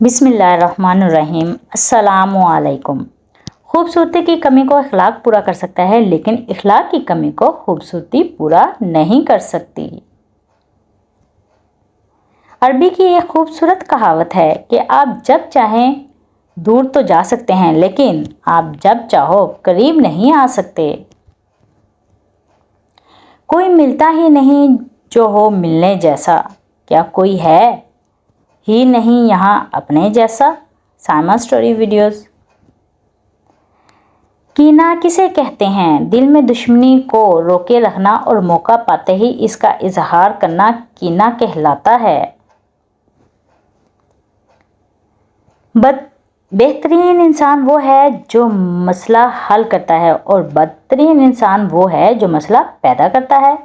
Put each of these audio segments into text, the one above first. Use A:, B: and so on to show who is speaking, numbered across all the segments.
A: बिस्मिल्लाहिर्रहमानिर्रहीम। अस्सलामु अलैकुम। खूबसूरती की कमी को इखलाक पूरा कर सकता है, लेकिन इखलाक की कमी को खूबसूरती पूरा नहीं कर सकती। अरबी की एक खूबसूरत कहावत है कि आप जब चाहें दूर तो जा सकते हैं, लेकिन आप जब चाहो करीब नहीं आ सकते। कोई मिलता ही नहीं जो हो मिलने जैसा, क्या कोई है ही नहीं यहाँ अपने जैसा। Saima story videos. कीना किसे कहते हैं? दिल में दुश्मनी को रोके रखना और मौका पाते ही इसका इजहार करना कीना कहलाता है। बेहतरीन इंसान वो है जो मसला हल करता है और बदतरीन इंसान वो है जो मसला पैदा करता है।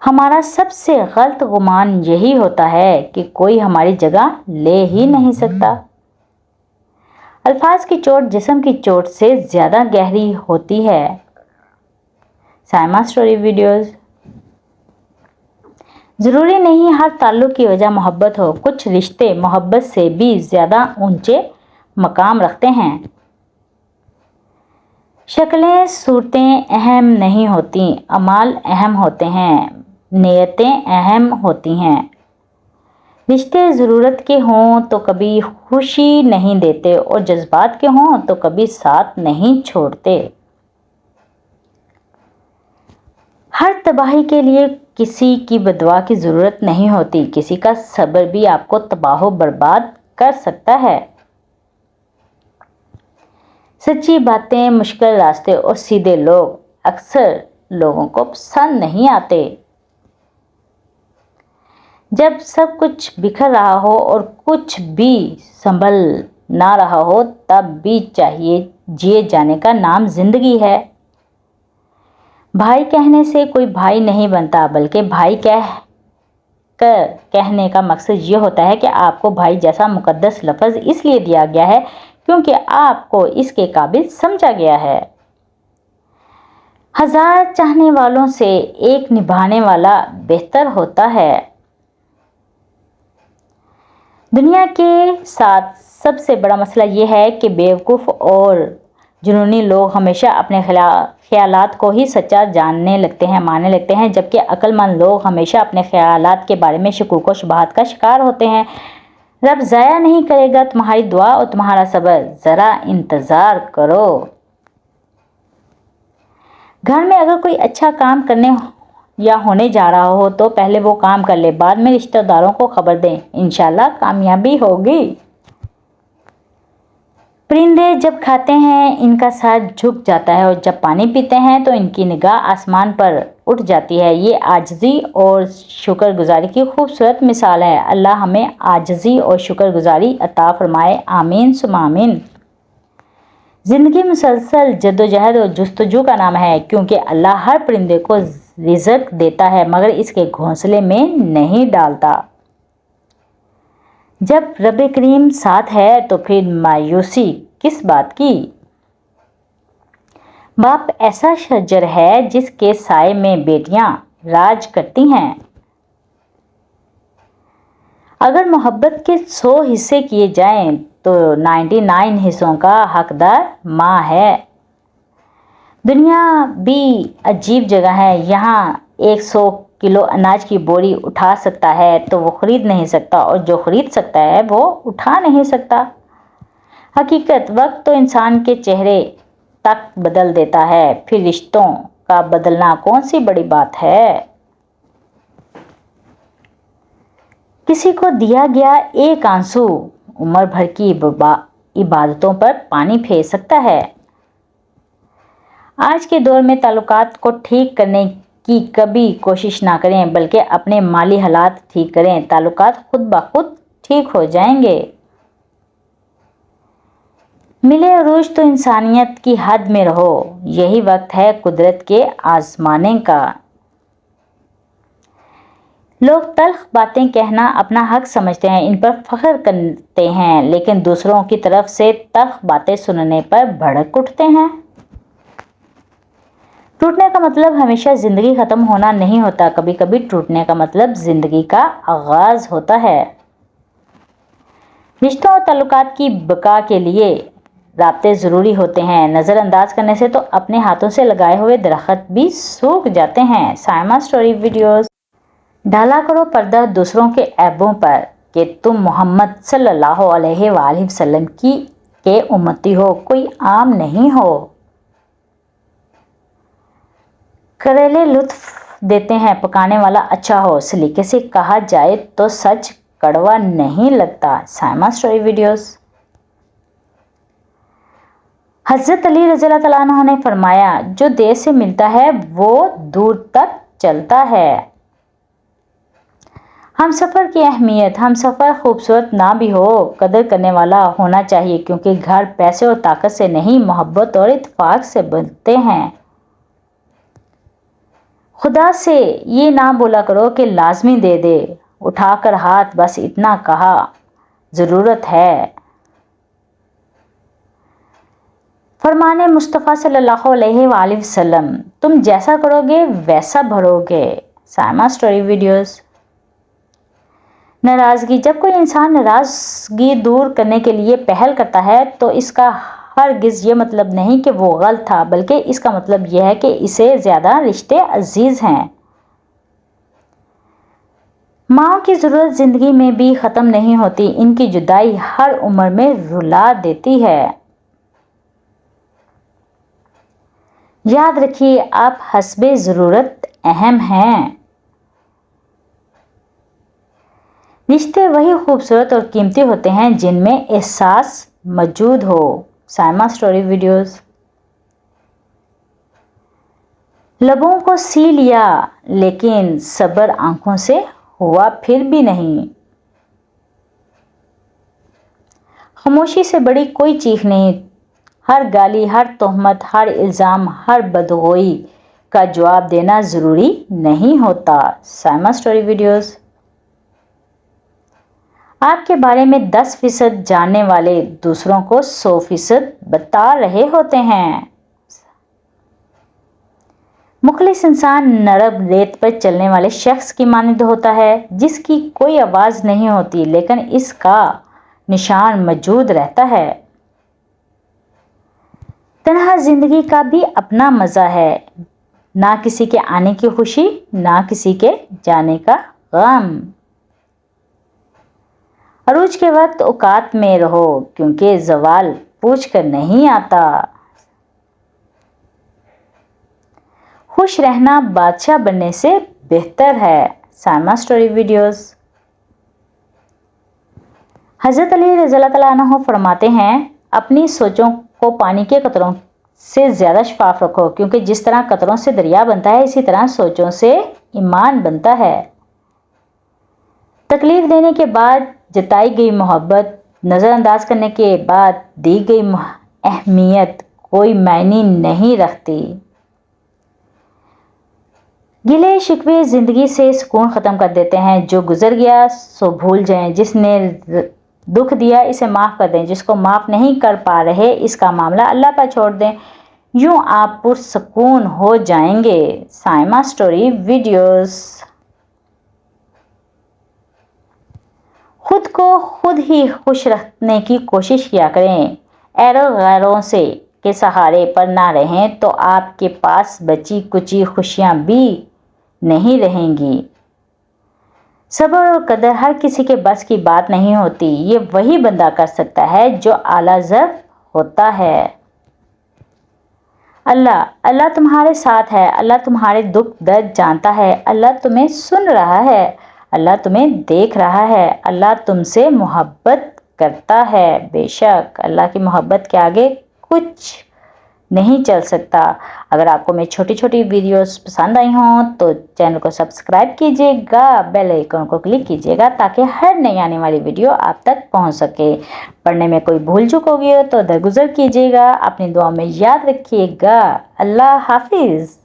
A: हमारा सबसे गलत गुमान यही होता है कि कोई हमारी जगह ले ही नहीं सकता। अल्फाज की चोट जिस्म की चोट से ज़्यादा गहरी होती है। Saima story videos. ज़रूरी नहीं हर ताल्लुक़ की वजह मोहब्बत हो, कुछ रिश्ते मोहब्बत से भी ज़्यादा ऊंचे मकाम रखते हैं। शक्लें सूरतें अहम नहीं होती, अमाल अहम होते हैं, नियतें अहम होती हैं। रिश्ते ज़रूरत के हों तो कभी खुशी नहीं देते और जज्बात के हों तो कभी साथ नहीं छोड़ते। हर तबाही के लिए किसी की बदुआ की ज़रूरत नहीं होती, किसी का सब्र भी आपको तबाह बर्बाद कर सकता है। सच्ची बातें, मुश्किल रास्ते और सीधे लोग अक्सर लोगों को पसंद नहीं आते। जब सब कुछ बिखर रहा हो और कुछ भी संभल ना रहा हो, तब भी चाहिए जिए जाने का नाम जिंदगी है। भाई कहने से कोई भाई नहीं बनता, बल्कि भाई कहने का मकसद ये होता है कि आपको भाई जैसा मुकद्दस लफ्ज़ इसलिए दिया गया है क्योंकि आपको इसके काबिल समझा गया है। हजार चाहने वालों से एक निभाने वाला बेहतर होता है। दुनिया के साथ सबसे बड़ा मसला ये है कि बेवकूफ़ और जुनूनी लोग हमेशा अपने ख्यालात को ही सच्चा जानने लगते हैं, मानने लगते हैं, जबकि अक्लमंद लोग हमेशा अपने ख्यालात के बारे में शकूक व शुबहात का शिकार होते हैं। रब ज़ाया नहीं करेगा तुम्हारी दुआ और तुम्हारा सब्र, ज़रा इंतज़ार करो। घर में अगर कोई अच्छा काम करने या होने जा रहा हो तो पहले वो काम कर ले, बाद में रिश्तेदारों को खबर दें, इंशाल्लाह कामयाबी होगी। परिंदे जब खाते हैं इनका सर झुक जाता है और जब पानी पीते हैं तो इनकी निगाह आसमान पर उठ जाती है। ये आजिज़ी और शुक्रगुजारी की खूबसूरत मिसाल है। अल्लाह हमें आजिज़ी और शुक्रगुजारी अता फरमाए, आमीन सुमा आमीन। ज़िंदगी मुसलसल जद्दोजहद और जुस्तजू का नाम है, क्योंकि अल्लाह हर परिंदे को रिज़्क़ देता है मगर इसके घोंसले में नहीं डालता। जब रब करीम साथ है तो फिर मायूसी किस बात की। बाप ऐसा शजर है जिसके साए में बेटियां राज करती हैं। अगर मोहब्बत के 100 हिस्से किए जाएं तो 99 हिस्सों का हकदार माँ है। दुनिया भी अजीब जगह है। यहाँ 100 किलो अनाज की बोरी उठा सकता है तो वो ख़रीद नहीं सकता, और जो ख़रीद सकता है वो उठा नहीं सकता। हकीकत वक्त तो इंसान के चेहरे तक बदल देता है, फिर रिश्तों का बदलना कौन सी बड़ी बात है। किसी को दिया गया एक आंसू उम्र भर की इबादतों पर पानी फेर सकता है। आज के दौर में ताल्लुकात को ठीक करने की कभी कोशिश ना करें, बल्कि अपने माली हालात ठीक करें, ताल्लुकात खुद ब खुद ठीक हो जाएंगे। मिले अरूज तो इंसानियत की हद में रहो, यही वक्त है कुदरत के आजमाने का। लोग तल्ख बातें कहना अपना हक समझते हैं, इन पर फख्र करते हैं, लेकिन दूसरों की तरफ से तल्ख बातें सुनने पर भड़क उठते हैं। टूटने का मतलब हमेशा ज़िंदगी ख़त्म होना नहीं होता, कभी कभी टूटने का मतलब ज़िंदगी का आगाज़ होता है। رشتوں اور تعلقات کی بقا کے لیے رابطے ضروری ہوتے ہیں. نظر انداز کرنے سے تو اپنے ہاتھوں سے لگائے ہوئے درخت بھی سوکھ جاتے ہیں. Saima story videos. ڈالا کرو پردہ دوسروں کے عیبوں پر کہ تم محمد صلی اللہ علیہ وآلہ وسلم کے امتی ہو، کوئی عام نہیں ہو. کریلے لطف دیتے ہیں، پکانے والا اچھا ہو. سلیقے سے کہا جائے تو سچ کڑوا نہیں لگتا. Saima story videos. حضرت علی رضی اللہ تعالیٰ عنہ نے فرمایا، جو دیر سے ملتا ہے وہ دور تک چلتا ہے. ہم سفر کی اہمیت. ہم سفر خوبصورت نہ بھی ہو، قدر کرنے والا ہونا چاہیے، کیونکہ گھر پیسے اور طاقت سے نہیں، محبت اور اتفاق سے بنتے ہیں. خدا سے یہ نہ بولا کرو کہ لازمی دے دے، اٹھا کر ہاتھ بس اتنا کہا ضرورت ہے. فرمانے مصطفیٰ صلی اللہ علیہ وآلہ وسلم، تم جیسا کرو گے ویسا بھرو گے. Saima story videos. ناراضگی. جب کوئی انسان ناراضگی دور کرنے کے لیے پہل کرتا ہے تو اس کا ہرگز یہ مطلب نہیں کہ وہ غلط تھا، بلکہ اس کا مطلب یہ ہے کہ اسے زیادہ رشتے عزیز ہیں. ماں کی ضرورت زندگی میں بھی ختم نہیں ہوتی، ان کی جدائی ہر عمر میں رلا دیتی ہے. یاد رکھیے آپ حسب ضرورت اہم ہیں. رشتے وہی خوبصورت اور قیمتی ہوتے ہیں جن میں احساس موجود ہو. Saima story videos. لبوں کو سی لیا لیکن صبر آنکھوں سے ہوا پھر بھی نہیں. خاموشی سے بڑی کوئی چیخ نہیں. ہر گالی، ہر تہمت، ہر الزام، ہر بدگوئی کا جواب دینا ضروری نہیں ہوتا. Saima story videos. آپ کے بارے میں 10% جاننے والے دوسروں کو 100% بتا رہے ہوتے ہیں. مخلص انسان نرم ریت پر چلنے والے شخص کی مانند ہوتا ہے جس کی کوئی آواز نہیں ہوتی لیکن اس کا نشان موجود رہتا ہے. تنہا زندگی کا بھی اپنا مزہ ہے، نہ کسی کے آنے کی خوشی، نہ کسی کے جانے کا غم. عروج کے وقت اوقات میں رہو کیونکہ زوال پوچھ کر نہیں آتا. خوش رہنا بادشاہ بننے سے بہتر ہے. Saima story videos. حضرت علی رضی اللہ تعالیٰ عنہ فرماتے ہیں، اپنی سوچوں کو پانی کے قطروں سے زیادہ شفاف رکھو، کیونکہ جس طرح قطروں سے دریا بنتا ہے اسی طرح سوچوں سے ایمان بنتا ہے. تکلیف دینے کے بعد جتائی گئی محبت، نظر انداز کرنے کے بعد دی گئی اہمیت کوئی معنی نہیں رکھتی. گلے شکوے زندگی سے سکون ختم کر دیتے ہیں. جو گزر گیا سو بھول جائیں، جس نے دکھ دیا اسے معاف کر دیں، جس کو معاف نہیں کر پا رہے اس کا معاملہ اللہ پر چھوڑ دیں، یوں آپ پرسکون ہو جائیں گے. Saima story videos. خود کو خود ہی خوش رکھنے کی کوشش کیا کریں. غیروں سے کے سہارے پر نہ رہیں تو آپ کے پاس بچی کچی خوشیاں بھی نہیں رہیں گی. صبر اور قدر ہر کسی کے بس کی بات نہیں ہوتی، یہ وہی بندہ کر سکتا ہے جو اعلیٰ ظرف ہوتا ہے. اللہ تمہارے ساتھ ہے. اللہ تمہارے دکھ درد جانتا ہے. اللہ تمہیں سن رہا ہے. اللہ تمہیں دیکھ رہا ہے. اللہ تم سے محبت کرتا ہے. بے شک اللہ کی محبت کے آگے کچھ نہیں چل سکتا. اگر آپ کو میری چھوٹی چھوٹی ویڈیوز پسند آئی ہوں تو چینل کو سبسکرائب کیجیے گا، بیل آئیکن کو کلک کیجیے گا تاکہ ہر نئی آنے والی ویڈیو آپ تک پہنچ سکے. پڑھنے میں کوئی بھول چوک ہوگی تو درگزر کیجیے گا. اپنی دعاؤں میں یاد رکھیے گا. اللہ حافظ.